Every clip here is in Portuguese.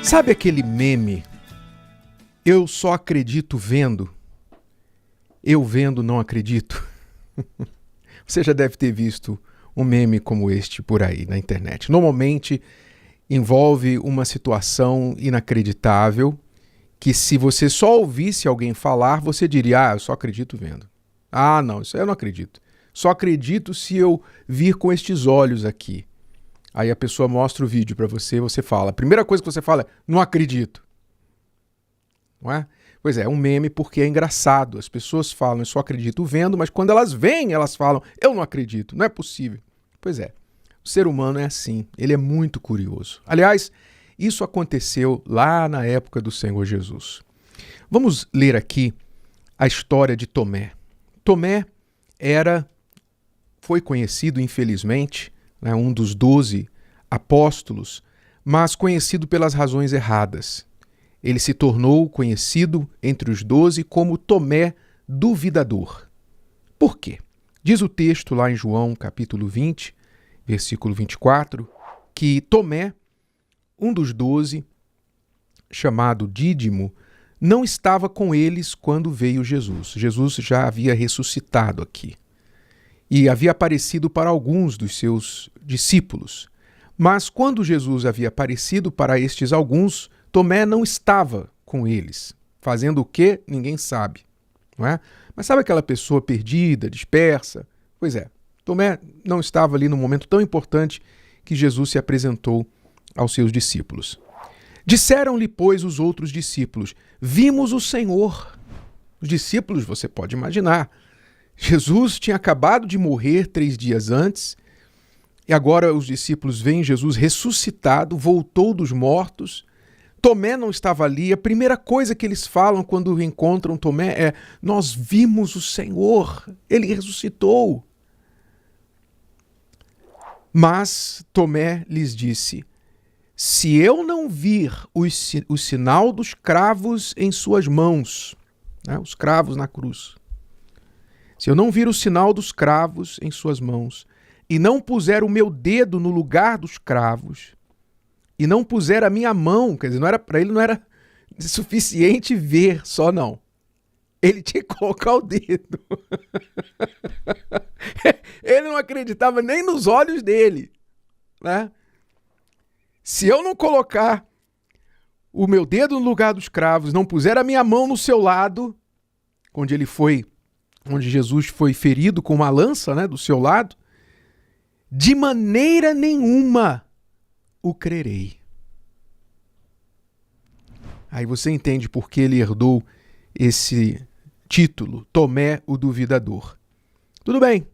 Sabe aquele meme? Eu só acredito vendo. Eu vendo não acredito. Você já deve ter visto um meme como este por aí na internet. Normalmente envolve uma situação inacreditável que, se você só ouvisse alguém falar, você diria: eu só acredito vendo. Ah, não, isso aí eu não acredito. Só acredito se eu vir com estes olhos aqui. Aí a pessoa mostra o vídeo para você, você fala. A primeira coisa que você fala é: não acredito. Não é? Pois é um meme porque é engraçado. As pessoas falam: eu só acredito vendo, mas quando elas veem, elas falam: eu não acredito, não é possível. Pois é, o ser humano é assim, ele é muito curioso. Aliás, isso aconteceu lá na época do Senhor Jesus. Vamos ler aqui a história de Tomé. Tomé foi conhecido, infelizmente, um dos 12 apóstolos, mas conhecido pelas razões erradas. Ele se tornou conhecido entre os 12 como Tomé duvidador. Por quê? Diz o texto lá em João, capítulo 20, versículo 24, que Tomé, um dos 12, chamado Dídimo, não estava com eles quando veio Jesus. Jesus já havia ressuscitado aqui e havia aparecido para alguns dos seus discípulos. Mas quando Jesus havia aparecido para estes alguns, Tomé não estava com eles. Fazendo o quê? Ninguém sabe. Não é? Mas sabe aquela pessoa perdida, dispersa? Pois é, Tomé não estava ali no momento tão importante que Jesus se apresentou aos seus discípulos. Disseram-lhe, pois, os outros discípulos: vimos o Senhor. Os discípulos, você pode imaginar, Jesus tinha acabado de morrer 3 dias antes, e agora os discípulos veem Jesus ressuscitado, voltou dos mortos. Tomé não estava ali. A primeira coisa que eles falam quando encontram Tomé é: nós vimos o Senhor, ele ressuscitou. Mas Tomé lhes disse: se eu não vir o sinal dos cravos em suas mãos, os cravos na cruz, se eu não vir o sinal dos cravos em suas mãos, e não puser o meu dedo no lugar dos cravos, e não puser a minha mão, quer dizer, para ele não era suficiente ver só, não. Ele tinha que colocar o dedo. Ele não acreditava nem nos olhos dele, né? Se eu não colocar o meu dedo no lugar dos cravos, não puser a minha mão no seu lado, onde Jesus foi ferido com uma lança, do seu lado, de maneira nenhuma o crerei. Aí você entende por que ele herdou esse título, Tomé o duvidador. Tudo bem.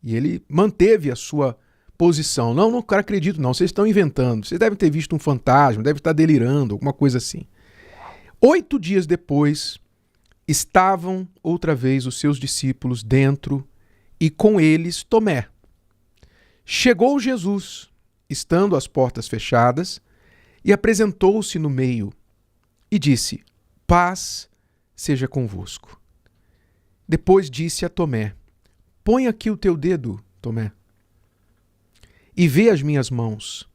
E ele manteve a sua posição. Não acredito não, vocês estão inventando. Vocês devem ter visto um fantasma, devem estar delirando, alguma coisa assim. 8 dias depois, estavam outra vez os seus discípulos dentro e com eles Tomé. Chegou Jesus, estando as portas fechadas, e apresentou-se no meio e disse: paz seja convosco. Depois disse a Tomé: põe aqui o teu dedo, Tomé, e vê as minhas mãos.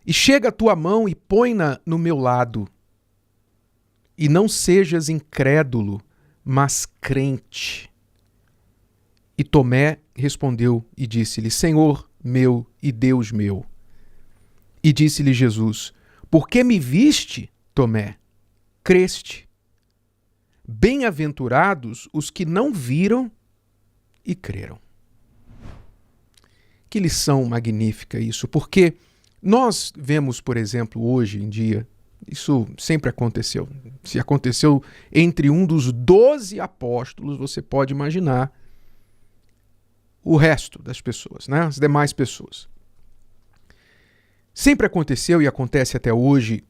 E chega a tua mão e põe-na no meu lado. E não sejas incrédulo, mas crente. E Tomé respondeu e disse-lhe: Senhor meu e Deus meu. E disse-lhe Jesus: porque me viste, Tomé, creste. Bem-aventurados os que não viram e creram. Que lição magnífica isso, porque nós vemos, por exemplo, hoje em dia, isso sempre aconteceu. Se aconteceu entre um dos 12 apóstolos, você pode imaginar o resto das pessoas, as demais pessoas. Sempre aconteceu e acontece até hoje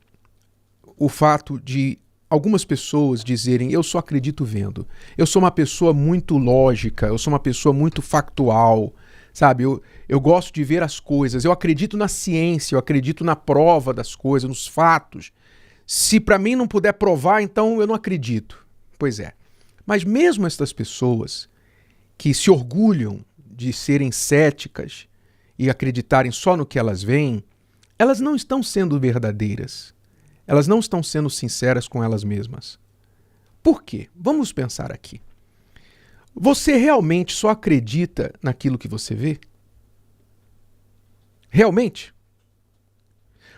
o fato de algumas pessoas dizerem: eu só acredito vendo. Eu sou uma pessoa muito lógica, eu sou uma pessoa muito factual, sabe? Eu gosto de ver as coisas, eu acredito na ciência, eu acredito na prova das coisas, nos fatos. Se para mim não puder provar, então eu não acredito. Pois é. Mas mesmo estas pessoas que se orgulham de serem céticas e acreditarem só no que elas veem, elas não estão sendo verdadeiras. Elas não estão sendo sinceras com elas mesmas. Por quê? Vamos pensar aqui. Você realmente só acredita naquilo que você vê? Realmente?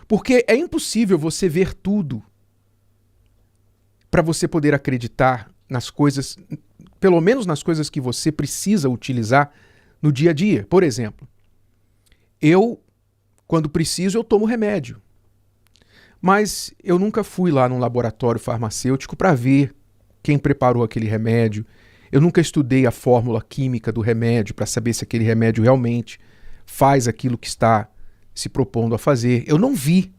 Porque é impossível você ver tudo para você poder acreditar nas coisas, pelo menos nas coisas que você precisa utilizar no dia a dia. Por exemplo, quando preciso, eu tomo remédio. Mas eu nunca fui lá num laboratório farmacêutico para ver quem preparou aquele remédio. Eu nunca estudei a fórmula química do remédio para saber se aquele remédio realmente faz aquilo que está se propondo a fazer. Eu não vi.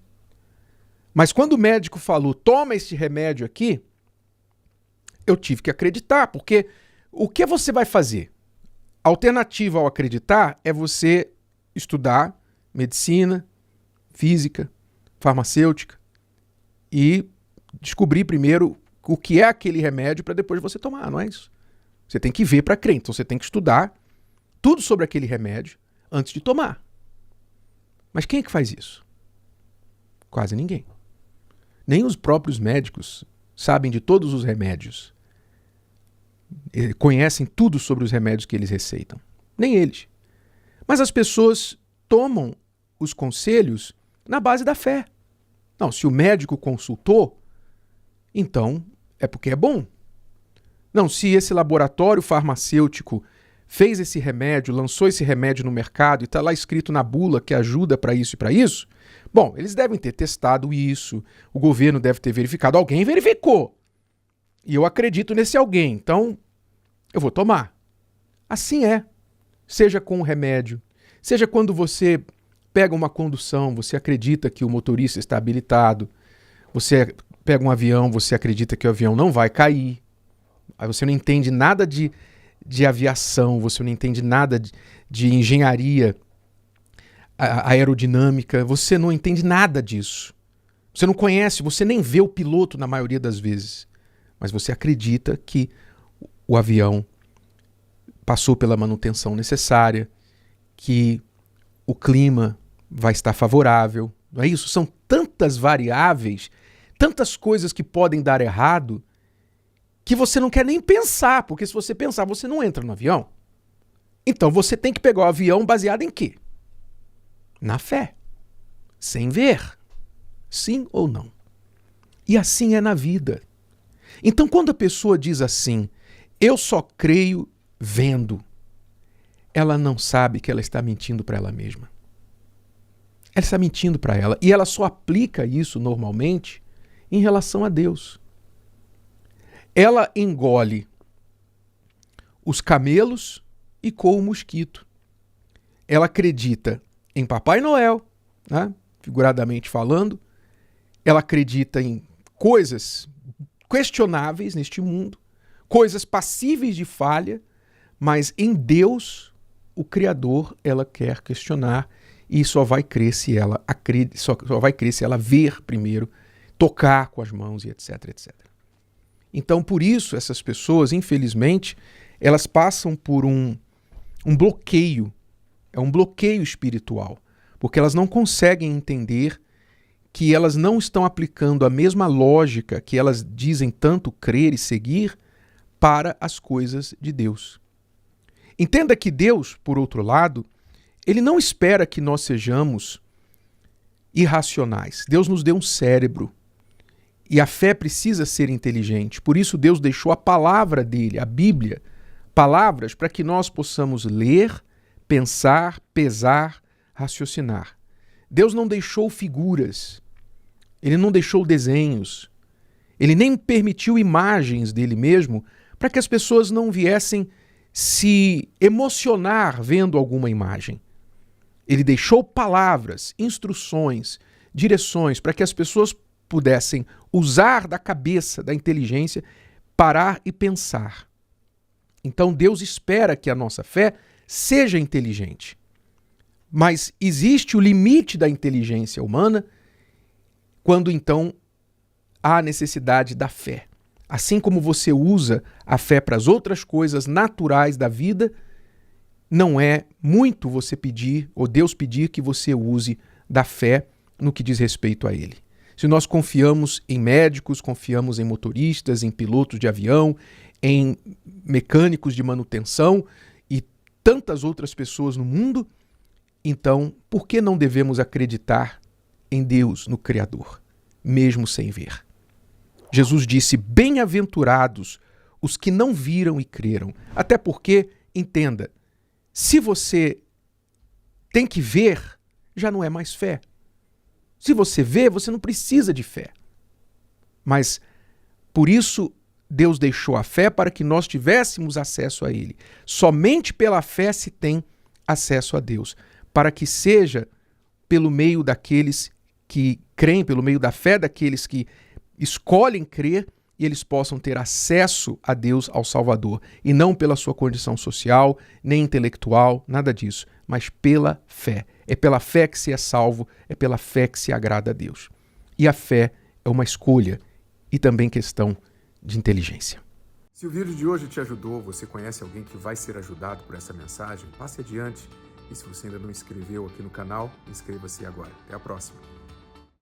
Mas quando o médico falou, toma este remédio aqui, eu tive que acreditar, porque o que você vai fazer? A alternativa ao acreditar é você estudar medicina, física, farmacêutica e descobrir primeiro o que é aquele remédio para depois você tomar, não é isso? Você tem que ver para crer, então você tem que estudar tudo sobre aquele remédio antes de tomar. Mas quem é que faz isso? Quase ninguém. Nem os próprios médicos sabem de todos os remédios. Conhecem tudo sobre os remédios que eles receitam. Nem eles. Mas as pessoas tomam os conselhos na base da fé. Não, se o médico consultou, então é porque é bom. Não, se esse laboratório farmacêutico fez esse remédio, lançou esse remédio no mercado e está lá escrito na bula que ajuda para isso e para isso, bom, eles devem ter testado isso, o governo deve ter verificado, alguém verificou. E eu acredito nesse alguém, então eu vou tomar. Assim é. Seja com o remédio, seja quando você pega uma condução, você acredita que o motorista está habilitado, você pega um avião, você acredita que o avião não vai cair, aí você não entende nada de aviação, você não entende nada de engenharia aerodinâmica, você não entende nada disso. Você não conhece, você nem vê o piloto na maioria das vezes, mas você acredita que o avião passou pela manutenção necessária, que o clima vai estar favorável, não é isso? São tantas variáveis, tantas coisas que podem dar errado, que você não quer nem pensar, porque se você pensar, você não entra no avião. Então você tem que pegar o avião baseado em quê? Na fé. Sem ver. Sim ou não. E assim é na vida. Então quando a pessoa diz assim, eu só creio vendo, ela não sabe que ela está mentindo para ela mesma. Ela está mentindo para ela. E ela só aplica isso normalmente em relação a Deus. Ela engole os camelos e coa o mosquito. Ela acredita em Papai Noel, né? Figuradamente falando. Ela acredita em coisas questionáveis neste mundo, coisas passíveis de falha, mas em Deus, o Criador, ela quer questionar e só vai crer se ela só vai crer se ela ver primeiro, tocar com as mãos e etc, etc. Então, por isso, essas pessoas, infelizmente, elas passam por um bloqueio, é um bloqueio espiritual, porque elas não conseguem entender que elas não estão aplicando a mesma lógica que elas dizem tanto crer e seguir para as coisas de Deus. Entenda que Deus, por outro lado, ele não espera que nós sejamos irracionais. Deus nos deu um cérebro. E a fé precisa ser inteligente. Por isso Deus deixou a palavra dele, a Bíblia, palavras para que nós possamos ler, pensar, pesar, raciocinar. Deus não deixou figuras. Ele não deixou desenhos. Ele nem permitiu imagens dele mesmo para que as pessoas não viessem se emocionar vendo alguma imagem. Ele deixou palavras, instruções, direções para que as pessoas pudessem usar da cabeça, da inteligência, parar e pensar. Então Deus espera que a nossa fé seja inteligente. Mas existe o limite da inteligência humana quando então há necessidade da fé. Assim como você usa a fé para as outras coisas naturais da vida, não é muito você pedir, ou Deus pedir que você use da fé no que diz respeito a Ele. Se nós confiamos em médicos, confiamos em motoristas, em pilotos de avião, em mecânicos de manutenção e tantas outras pessoas no mundo, então por que não devemos acreditar em Deus, no Criador, mesmo sem ver? Jesus disse: bem-aventurados os que não viram e creram. Até porque, entenda, se você tem que ver, já não é mais fé. Se você vê, você não precisa de fé. Mas, por isso, Deus deixou a fé para que nós tivéssemos acesso a Ele. Somente pela fé se tem acesso a Deus, para que seja pelo meio daqueles que creem, pelo meio da fé daqueles que escolhem crer, e eles possam ter acesso a Deus, ao Salvador, e não pela sua condição social, nem intelectual, nada disso, mas pela fé. É pela fé que se é salvo, é pela fé que se agrada a Deus. E a fé é uma escolha e também questão de inteligência. Se o vídeo de hoje te ajudou, você conhece alguém que vai ser ajudado por essa mensagem, passe adiante. E se você ainda não inscreveu aqui no canal, inscreva-se agora. Até a próxima.